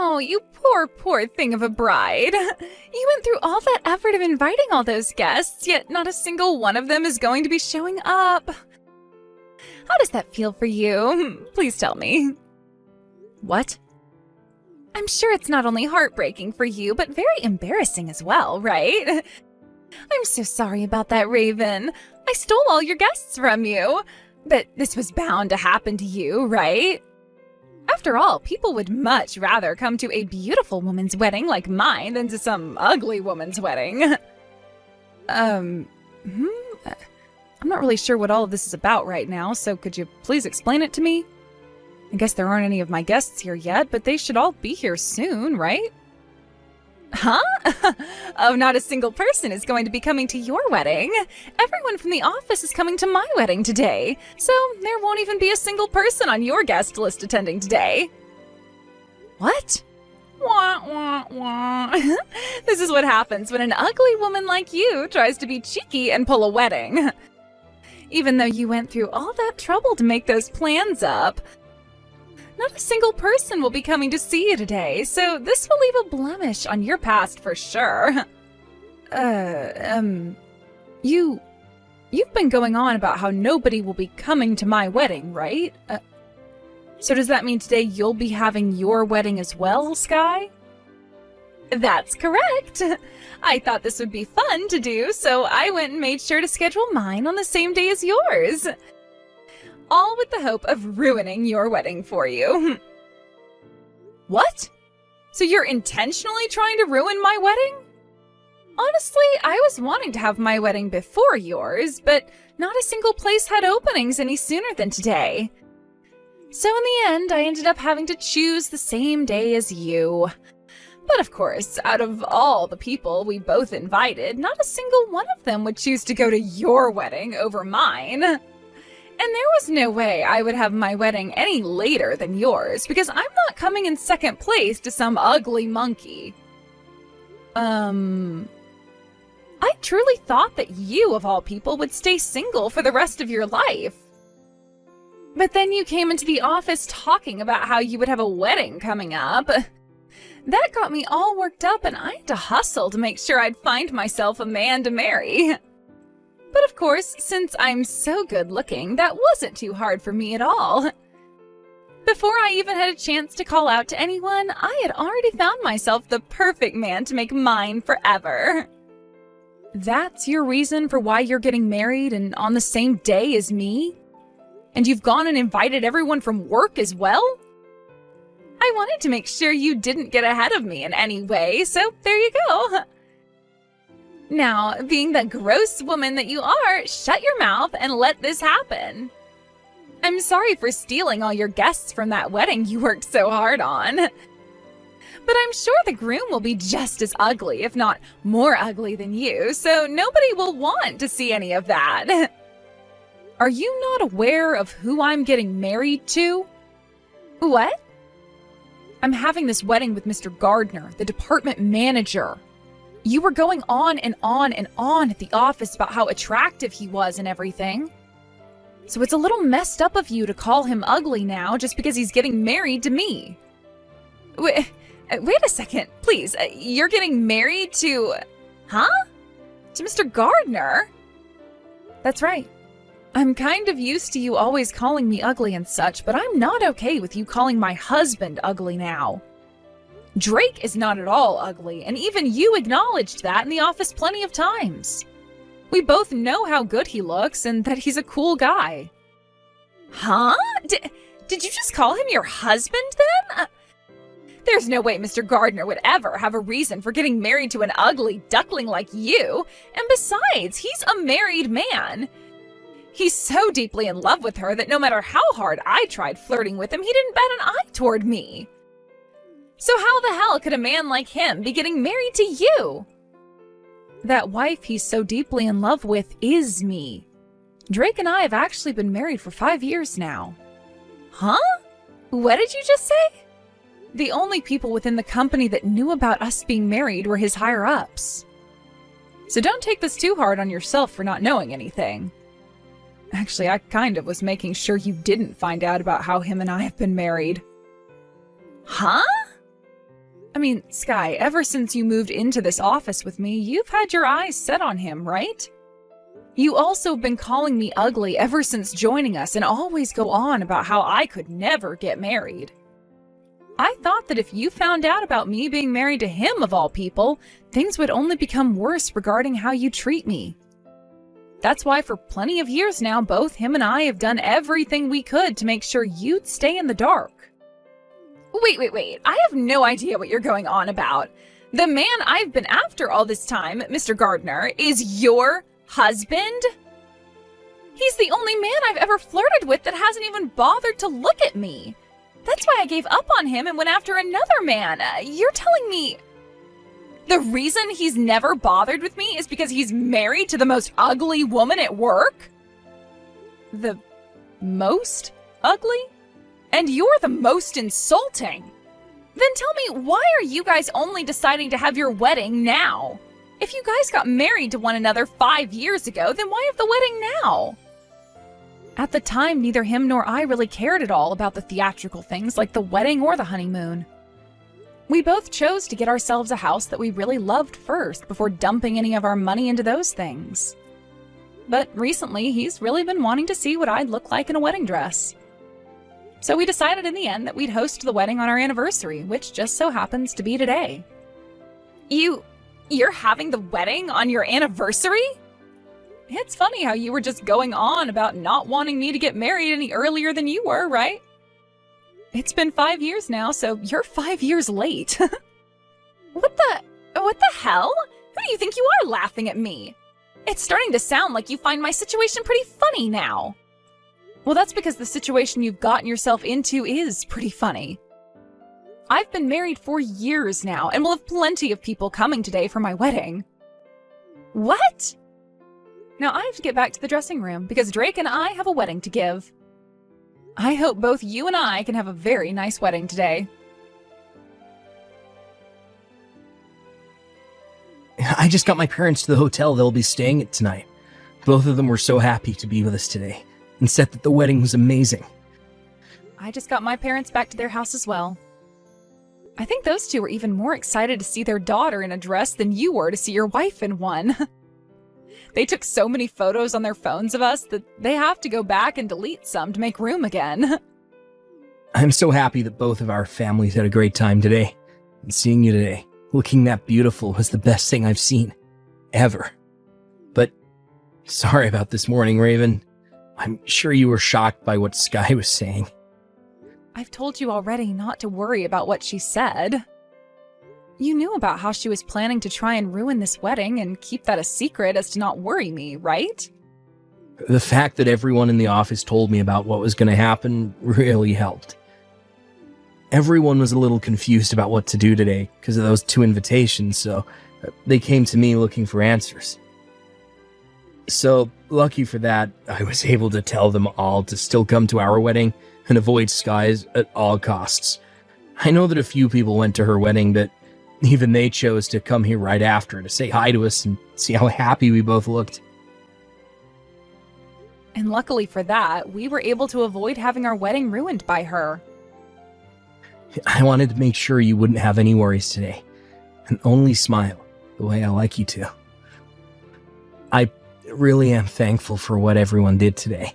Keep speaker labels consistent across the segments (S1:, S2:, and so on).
S1: Oh, you poor, poor thing of a bride. You went through all that effort of inviting all those guests, yet not a single one of them is going to be showing up. How does that feel for you? Please tell me. What? I'm sure it's not only heartbreaking for you, but very embarrassing as well, right? I'm so sorry about that, Raven. I stole all your guests from you. But this was bound to happen to you, right? After all, people would much rather come to a beautiful woman's wedding like mine than to some ugly woman's wedding. I'm not really sure what all of this is about right now, so could you please explain it to me? I guess there aren't any of my guests here yet, but they should all be here soon, right? Huh? Oh, not a single person is going to be coming to your wedding. Everyone from the office is coming to my wedding today, so there won't even be a single person on your guest list attending today. What? Wah, wah, wah. This is what happens when an ugly woman like you tries to be cheeky and pull a wedding. Even though you went through all that trouble to make those plans up, not a single person will be coming to see you today, so this will leave a blemish on your past for sure. You've been going on about how nobody will be coming to my wedding, right? So does that mean today you'll be having your wedding as well, Sky? That's correct. I thought this would be fun to do, so I went and made sure to schedule mine on the same day as yours. All with the hope of ruining your wedding for you. What? So you're intentionally trying to ruin my wedding? Honestly, I was wanting to have my wedding before yours, but not a single place had openings any sooner than today. So in the end, I ended up having to choose the same day as you. But of course, out of all the people we both invited, not a single one of them would choose to go to your wedding over mine. And there was no way I would have my wedding any later than yours, because I'm not coming in second place to some ugly monkey. I truly thought that you, of all people, would stay single for the rest of your life. But then you came into the office talking about how you would have a wedding coming up. That got me all worked up, and I had to hustle to make sure I'd find myself a man to marry. But of course, since I'm so good looking, that wasn't too hard for me at all. Before I even had a chance to call out to anyone, I had already found myself the perfect man to make mine forever. That's your reason for why you're getting married and on the same day as me? And you've gone and invited everyone from work as well? I wanted to make sure you didn't get ahead of me in any way, so there you go. Now, being the gross woman that you are, shut your mouth and let this happen. I'm sorry for stealing all your guests from that wedding you worked so hard on. But I'm sure the groom will be just as ugly, if not more ugly than you, so nobody will want to see any of that. Are you not aware of who I'm getting married to? What? I'm having this wedding with Mr. Gardner, the department manager. You were going on and on and on at the office about how attractive he was and everything. So it's a little messed up of you to call him ugly now just because he's getting married to me. Wait a second, please. You're getting married to... Huh? To Mr. Gardner? That's right. I'm kind of used to you always calling me ugly and such, but I'm not okay with you calling my husband ugly now. Drake is not at all ugly, and even you acknowledged that in the office plenty of times. We both know how good he looks and that he's a cool guy. Huh? Did you just call him your husband then? There's no way Mr. Gardner would ever have a reason for getting married to an ugly duckling like you, and besides, he's a married man. He's so deeply in love with her that no matter how hard I tried flirting with him, he didn't bat an eye toward me. So how the hell could a man like him be getting married to you? That wife he's so deeply in love with is me. Drake and I have actually been married for 5 years now. Huh? What did you just say? The only people within the company that knew about us being married were his higher-ups. So don't take this too hard on yourself for not knowing anything. Actually, I kind of was making sure you didn't find out about how him and I have been married. Huh? I mean, Sky, ever since you moved into this office with me, you've had your eyes set on him, right? You also have been calling me ugly ever since joining us and always go on about how I could never get married. I thought that if you found out about me being married to him of all people, things would only become worse regarding how you treat me. That's why for plenty of years now, both him and I have done everything we could to make sure you'd stay in the dark. Wait. I have no idea what you're going on about. The man I've been after all this time, Mr. Gardner, is your husband? He's the only man I've ever flirted with that hasn't even bothered to look at me. That's why I gave up on him and went after another man. You're telling me the reason he's never bothered with me is because he's married to the most ugly woman at work? The most ugly? And you're the most insulting. Then tell me, why are you guys only deciding to have your wedding now? If you guys got married to one another 5 years ago, then why have the wedding now? At the time, neither him nor I really cared at all about the theatrical things like the wedding or the honeymoon. We both chose to get ourselves a house that we really loved first before dumping any of our money into those things. But recently, he's really been wanting to see what I'd look like in a wedding dress. So we decided in the end that we'd host the wedding on our anniversary, which just so happens to be today. You're having the wedding on your anniversary? It's funny how you were just going on about not wanting me to get married any earlier than you were, right? It's been 5 years now, so you're 5 years late. What the hell? Who do you think you are laughing at me? It's starting to sound like you find my situation pretty funny now. Well, that's because the situation you've gotten yourself into is pretty funny. I've been married for years now and will have plenty of people coming today for my wedding. What? Now I have to get back to the dressing room because Drake and I have a wedding to give. I hope both you and I can have a very nice wedding today.
S2: I just got my parents to the hotel they'll be staying at tonight. Both of them were so happy to be with us today and said that the wedding was amazing.
S1: I just got my parents back to their house as well. I think those two were even more excited to see their daughter in a dress than you were to see your wife in one. They took so many photos on their phones of us that they have to go back and delete some to make room again.
S2: I'm so happy that both of our families had a great time today. And seeing you today, looking that beautiful, was the best thing I've seen. Ever. But sorry about this morning, Raven. I'm sure you were shocked by what Sky was saying.
S1: I've told you already not to worry about what she said. You knew about how she was planning to try and ruin this wedding and keep that a secret as to not worry me, right?
S2: The fact that everyone in the office told me about what was going to happen really helped. Everyone was a little confused about what to do today because of those 2 invitations, so they came to me looking for answers. So, lucky for that, I was able to tell them all to still come to our wedding and avoid Sky's at all costs. I know that a few people went to her wedding, but even they chose to come here right after to say hi to us and see how happy we both looked.
S1: And luckily for that, we were able to avoid having our wedding ruined by her.
S2: I wanted to make sure you wouldn't have any worries today, and only smile the way I like you to. I really am thankful for what everyone did today.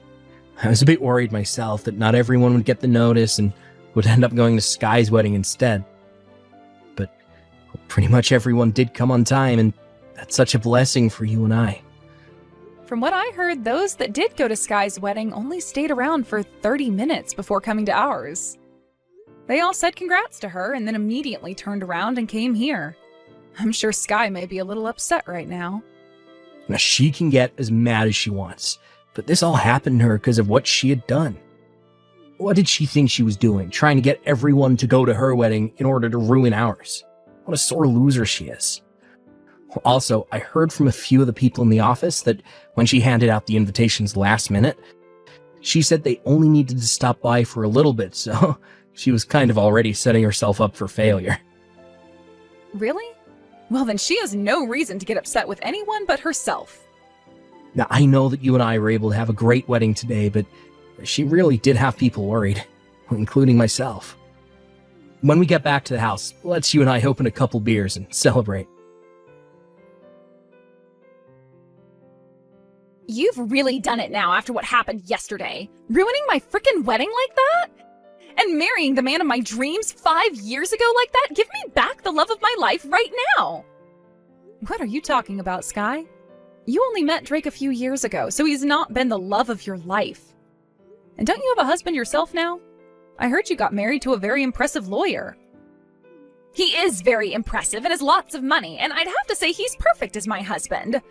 S2: I was a bit worried myself that not everyone would get the notice and would end up going to Sky's wedding instead. But pretty much everyone did come on time, and that's such a blessing for you and I.
S1: From what I heard, those that did go to Sky's wedding only stayed around for 30 minutes before coming to ours. They all said congrats to her and then immediately turned around and came here. I'm sure Sky may be a little upset right now.
S2: Now, she can get as mad as she wants, but this all happened to her because of what she had done. What did she think she was doing, trying to get everyone to go to her wedding in order to ruin ours? What a sore loser she is. Also, I heard from a few of the people in the office that when she handed out the invitations last minute, she said they only needed to stop by for a little bit, so she was kind of already setting herself up for failure.
S1: Really? Well, then she has no reason to get upset with anyone but herself.
S2: Now, I know that you and I were able to have a great wedding today, but she really did have people worried, including myself. When we get back to the house, let's you and I open a couple beers and celebrate.
S1: You've really done it now after what happened yesterday. Ruining my frickin' wedding like that? And marrying the man of my dreams 5 years ago like that? Give me back the love of my life right now! What are you talking about, Sky? You only met Drake a few years ago, so he's not been the love of your life. And don't you have a husband yourself now? I heard you got married to a very impressive lawyer. He is very impressive and has lots of money, and I'd have to say he's perfect as my husband.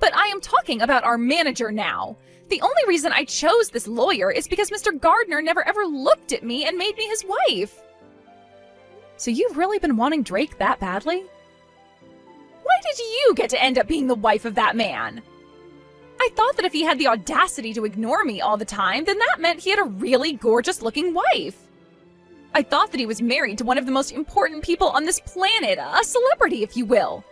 S1: But I am talking about our manager now. The only reason I chose this lawyer is because Mr. Gardner never ever looked at me and made me his wife. So you've really been wanting Drake that badly? Why did you get to end up being the wife of that man? I thought that if he had the audacity to ignore me all the time, then that meant he had a really gorgeous-looking wife. I thought that he was married to one of the most important people on this planet, a celebrity, if you will.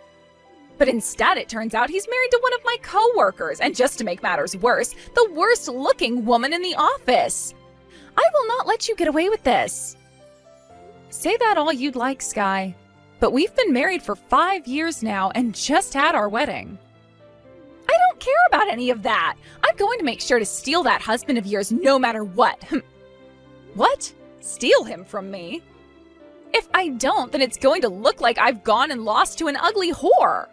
S1: But instead, it turns out he's married to one of my co-workers, and just to make matters worse, the worst-looking woman in the office. I will not let you get away with this. Say that all you'd like, Sky, but we've been married for 5 years now and just had our wedding. I don't care about any of that. I'm going to make sure to steal that husband of yours no matter what. What? Steal him from me? If I don't, then it's going to look like I've gone and lost to an ugly whore.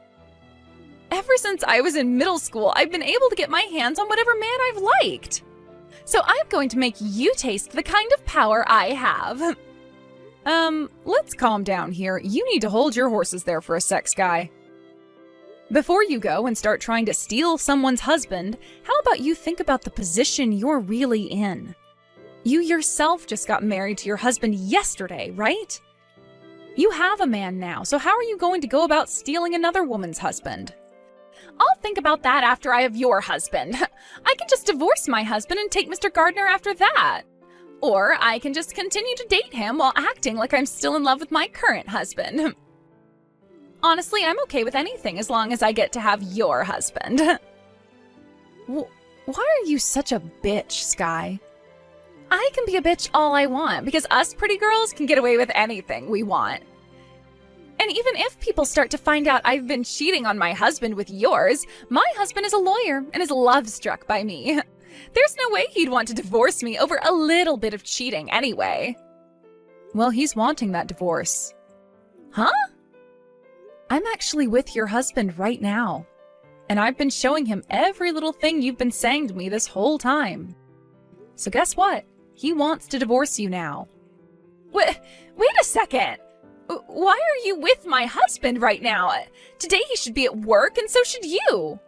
S1: Ever since I was in middle school, I've been able to get my hands on whatever man I've liked. So I'm going to make you taste the kind of power I have. Let's calm down here. You need to hold your horses there for a sec, Sky. Before you go and start trying to steal someone's husband, how about you think about the position you're really in? You yourself just got married to your husband yesterday, right? You have a man now, so how are you going to go about stealing another woman's husband? I'll think about that after I have your husband. I can just divorce my husband and take Mr. Gardner after that. Or I can just continue to date him while acting like I'm still in love with my current husband. Honestly, I'm okay with anything as long as I get to have your husband. Why are you such a bitch, Sky? I can be a bitch all I want because us pretty girls can get away with anything we want. And even if people start to find out I've been cheating on my husband with yours, my husband is a lawyer and is love-struck by me. There's no way he'd want to divorce me over a little bit of cheating anyway. Well, he's wanting that divorce. Huh? I'm actually with your husband right now. And I've been showing him every little thing you've been saying to me this whole time. So guess what? He wants to divorce you now. Wait a second. Why are you with my husband right now? Today he should be at work and so should you.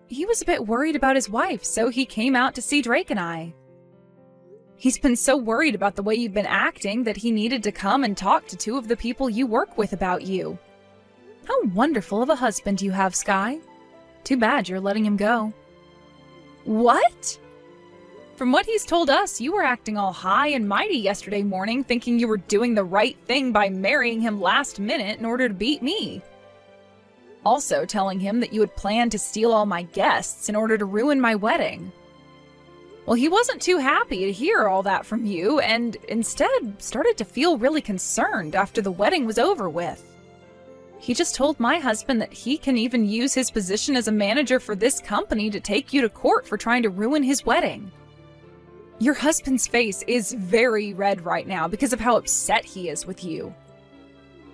S1: He was a bit worried about his wife, so he came out to see Drake and I. He's been so worried about the way you've been acting that he needed to come and talk to 2 of the people you work with about you. How wonderful of a husband you have, Sky. Too bad you're letting him go. What? From what he's told us, you were acting all high and mighty yesterday morning, thinking you were doing the right thing by marrying him last minute in order to beat me. Also telling him that you had planned to steal all my guests in order to ruin my wedding. Well, he wasn't too happy to hear all that from you, and instead started to feel really concerned after the wedding was over with. He just told my husband that he can even use his position as a manager for this company to take you to court for trying to ruin his wedding. Your husband's face is very red right now because of how upset he is with you.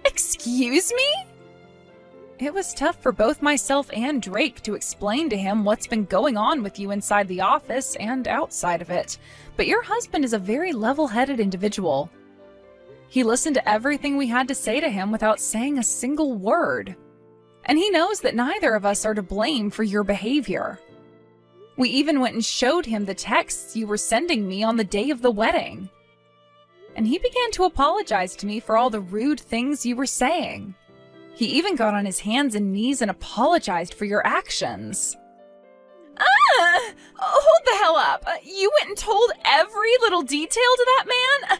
S1: Excuse me? It was tough for both myself and Drake to explain to him what's been going on with you inside the office and outside of it, but your husband is a very level-headed individual. He listened to everything we had to say to him without saying a single word. And he knows that neither of us are to blame for your behavior. We even went and showed him the texts you were sending me on the day of the wedding. And he began to apologize to me for all the rude things you were saying. He even got on his hands and knees and apologized for your actions. Hold the hell up. You went and told every little detail to that man?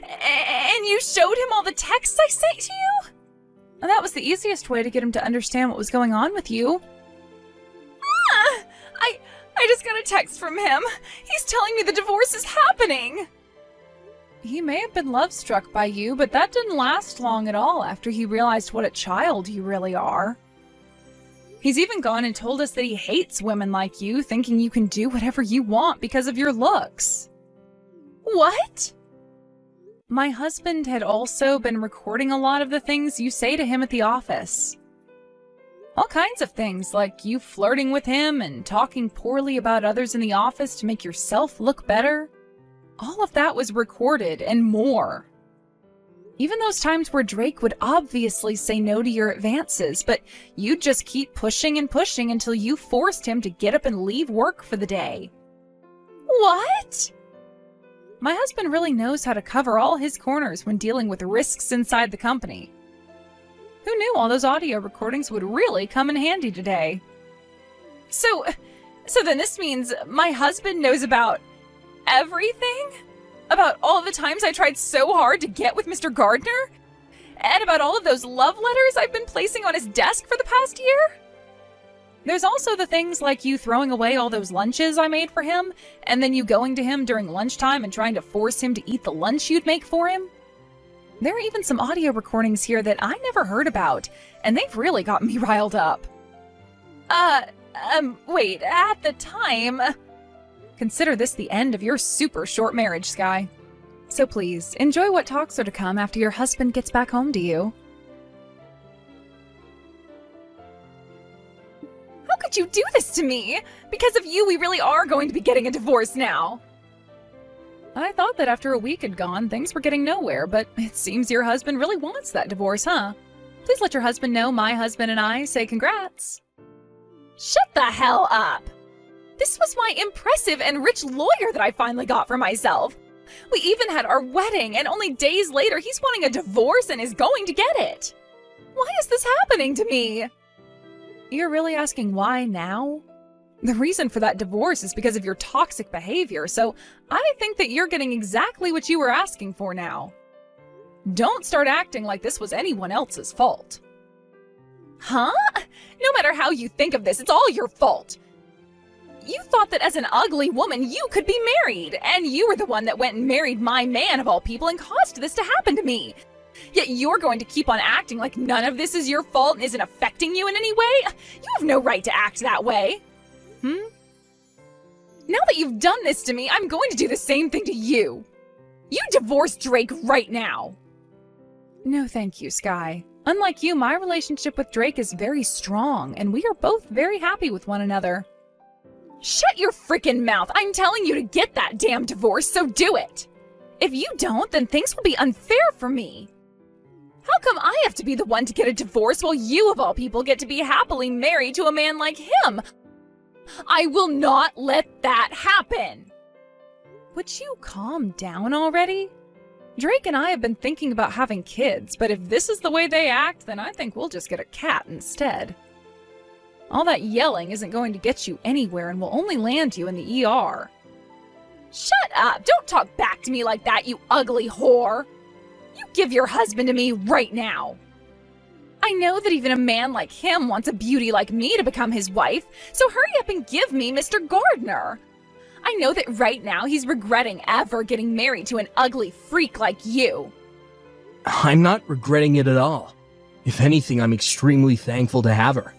S1: And you showed him all the texts I sent to you? That was the easiest way to get him to understand what was going on with you. I just got a text from him. He's telling me the divorce is happening. He may have been love-struck by you, but that didn't last long at all after he realized what a child you really are. He's even gone and told us that he hates women like you, thinking you can do whatever you want because of your looks. What? My husband had also been recording a lot of the things you say to him at the office. All kinds of things, like you flirting with him and talking poorly about others in the office to make yourself look better. All of that was recorded and more. Even those times where Drake would obviously say no to your advances, but you'd just keep pushing and pushing until you forced him to get up and leave work for the day. What? My husband really knows how to cover all his corners when dealing with risks inside the company. Who knew all those audio recordings would really come in handy today? So then this means my husband knows about everything? About all of the times I tried so hard to get with Mr. Gardner? And about all of those love letters I've been placing on his desk for the past year? There's also the things like you throwing away all those lunches I made for him, and then you going to him during lunchtime and trying to force him to eat the lunch you'd make for him. There are even some audio recordings here that I never heard about, and they've really got me riled up. Wait, at the time... Consider this the end of your super short marriage, Sky. So please, enjoy what talks are to come after your husband gets back home to you. How could you do this to me? Because of you, we really are going to be getting a divorce now. I thought that after a week had gone, things were getting nowhere, but it seems your husband really wants that divorce, huh? Please let your husband know my husband and I say congrats. Shut the hell up! This was my impressive and rich lawyer that I finally got for myself. We even had our wedding, and only days later he's wanting a divorce and is going to get it. Why is this happening to me? You're really asking why now? The reason for that divorce is because of your toxic behavior, so I think that you're getting exactly what you were asking for now. Don't start acting like this was anyone else's fault. Huh? No matter how you think of this, it's all your fault. You thought that as an ugly woman, you could be married, and you were the one that went and married my man of all people and caused this to happen to me. Yet you're going to keep on acting like none of this is your fault and isn't affecting you in any way? You have no right to act that way. Now that you've done this to me, I'm going to do the same thing to you. You divorce Drake right now. No, thank you, Sky. Unlike you, my relationship with Drake is very strong, and we are both very happy with one another. Shut your frickin' mouth! I'm telling you to get that damn divorce, so do it! If you don't, then things will be unfair for me. How come I have to be the one to get a divorce while you, of all people, get to be happily married to a man like him? I will not let that happen! Would you calm down already? Drake and I have been thinking about having kids, but if this is the way they act, then I think we'll just get a cat instead. All that yelling isn't going to get you anywhere and will only land you in the ER. Shut up! Don't talk back to me like that, you ugly whore! You give your husband to me right now! I know that even a man like him wants a beauty like me to become his wife, so hurry up and give me Mr. Gardner! I know that right now he's regretting ever getting married to an ugly freak like you.
S2: I'm not regretting it at all. If anything, I'm extremely thankful to have her.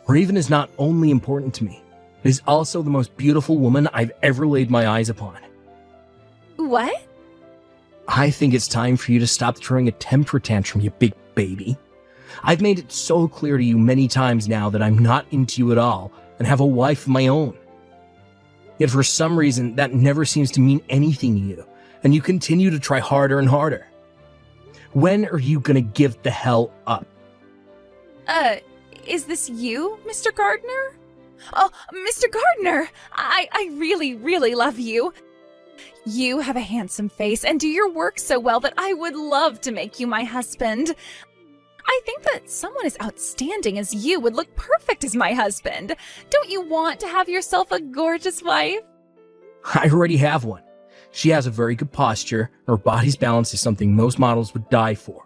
S2: Raven is not only important to me, but is also the most beautiful woman I've ever laid my eyes upon.
S1: What?
S2: I think it's time for you to stop throwing a temper tantrum, you big baby. I've made it so clear to you many times now that I'm not into you at all and have a wife of my own. Yet for some reason, that never seems to mean anything to you, and you continue to try harder and harder. When are you gonna give the hell up?
S1: Is this you, Mr. Gardner? Oh, Mr. Gardner! I really, really love you. You have a handsome face and do your work so well that I would love to make you my husband. I think that someone as outstanding as you would look perfect as my husband. Don't you want to have yourself a gorgeous wife?
S2: I already have one. She has a very good posture. Her body's balance is something most models would die for.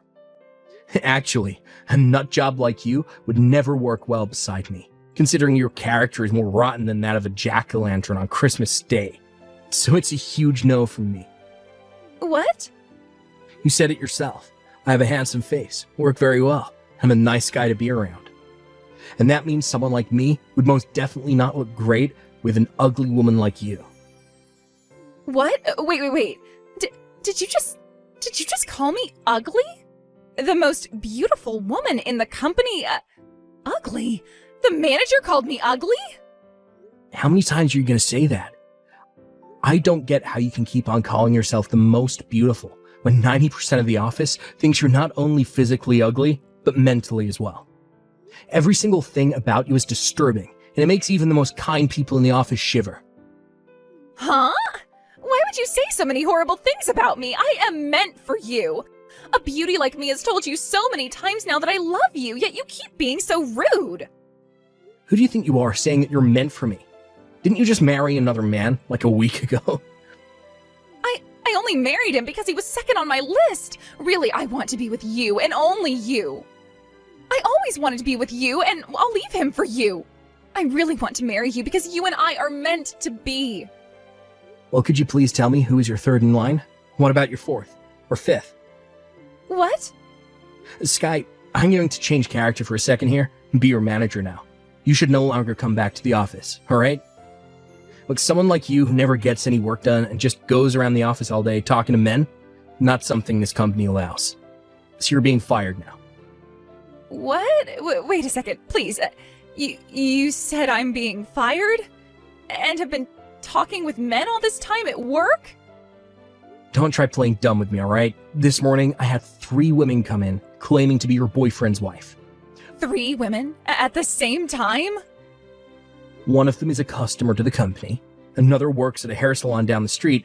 S2: Actually, a nut job like you would never work well beside me, considering your character is more rotten than that of a jack-o'-lantern on Christmas Day. So it's a huge no from me.
S1: What?
S2: You said it yourself. I have a handsome face, work very well. I'm a nice guy to be around. And that means someone like me would most definitely not look great with an ugly woman like you.
S1: What? Wait. Did you just call me ugly? The most beautiful woman in the company, ugly? The manager called me ugly?
S2: How many times are you going to say that? I don't get how you can keep on calling yourself the most beautiful when 90% of the office thinks you're not only physically ugly, but mentally as well. Every single thing about you is disturbing, and it makes even the most kind people in the office shiver.
S1: Huh? Why would you say so many horrible things about me? I am meant for you. A beauty like me has told you so many times now that I love you, yet you keep being so rude.
S2: Who do you think you are saying that you're meant for me? Didn't you just marry another man like a week ago?
S1: I only married him because he was second on my list. Really, I want to be with you and only you. I always wanted to be with you, and I'll leave him for you. I really want to marry you because you and I are meant to be.
S2: Well, could you please tell me who is your third in line? What about your fourth or fifth?
S1: What?
S2: Sky, I'm going to change character for a second here and be your manager now. You should no longer come back to the office, alright? Look, someone like you who never gets any work done and just goes around the office all day talking to men, not something this company allows. So you're being fired now.
S1: What? Wait a second, please. You said I'm being fired? And have been talking with men all this time at work?
S2: Don't try playing dumb with me, alright? This morning, I had 3 women come in, claiming to be your boyfriend's wife.
S1: 3 women? At the same time?
S2: One of them is a customer to the company. Another works at a hair salon down the street.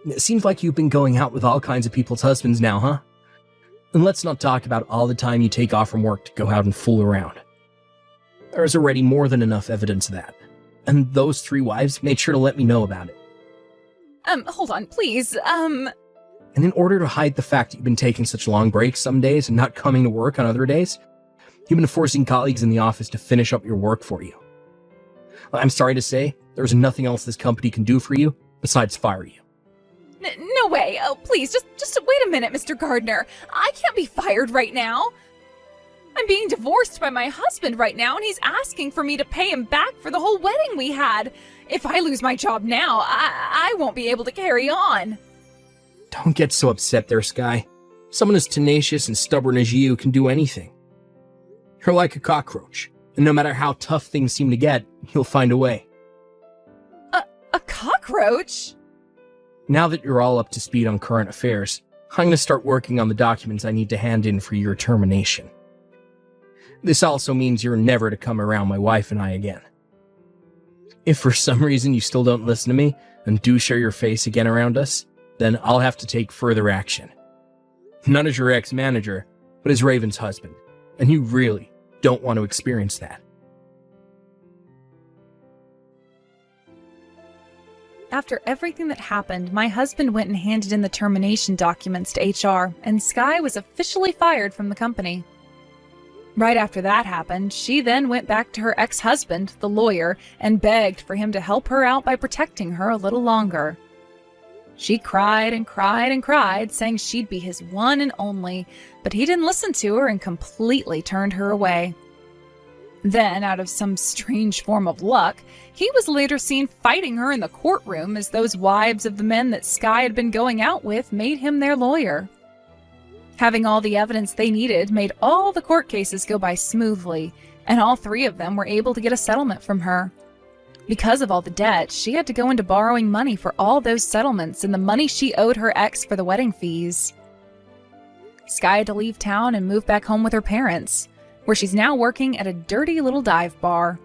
S2: It seems like you've been going out with all kinds of people's husbands now, huh? And let's not talk about all the time you take off from work to go out and fool around. There's already more than enough evidence of that. And those 3 wives made sure to let me know about it.
S1: Hold on, please,
S2: And in order to hide the fact that you've been taking such long breaks some days and not coming to work on other days, you've been forcing colleagues in the office to finish up your work for you. I'm sorry to say, there's nothing else this company can do for you besides fire you.
S1: No way. Oh, please, just wait a minute, Mr. Gardner. I can't be fired right now. I'm being divorced by my husband right now, and he's asking for me to pay him back for the whole wedding we had. If I lose my job now, I won't be able to carry on.
S2: Don't get so upset there, Sky. Someone as tenacious and stubborn as you can do anything. You're like a cockroach, and no matter how tough things seem to get, you'll find a way.
S1: A cockroach?
S2: Now that you're all up to speed on current affairs, I'm going to start working on the documents I need to hand in for your termination. This also means you're never to come around my wife and I again. If for some reason you still don't listen to me and do show your face again around us, then I'll have to take further action. Not as your ex-manager, but as Raven's husband, and you really don't want to experience that.
S1: After everything that happened, my husband went and handed in the termination documents to HR, and Sky was officially fired from the company. Right after that happened, she then went back to her ex-husband, the lawyer, and begged for him to help her out by protecting her a little longer. She cried and cried and cried, saying she'd be his one and only, but he didn't listen to her and completely turned her away. Then, out of some strange form of luck, he was later seen fighting her in the courtroom as those wives of the men that Sky had been going out with made him their lawyer. Having all the evidence they needed made all the court cases go by smoothly, and all 3 of them were able to get a settlement from her. Because of all the debt, she had to go into borrowing money for all those settlements and the money she owed her ex for the wedding fees. Sky had to leave town and move back home with her parents, where she's now working at a dirty little dive bar.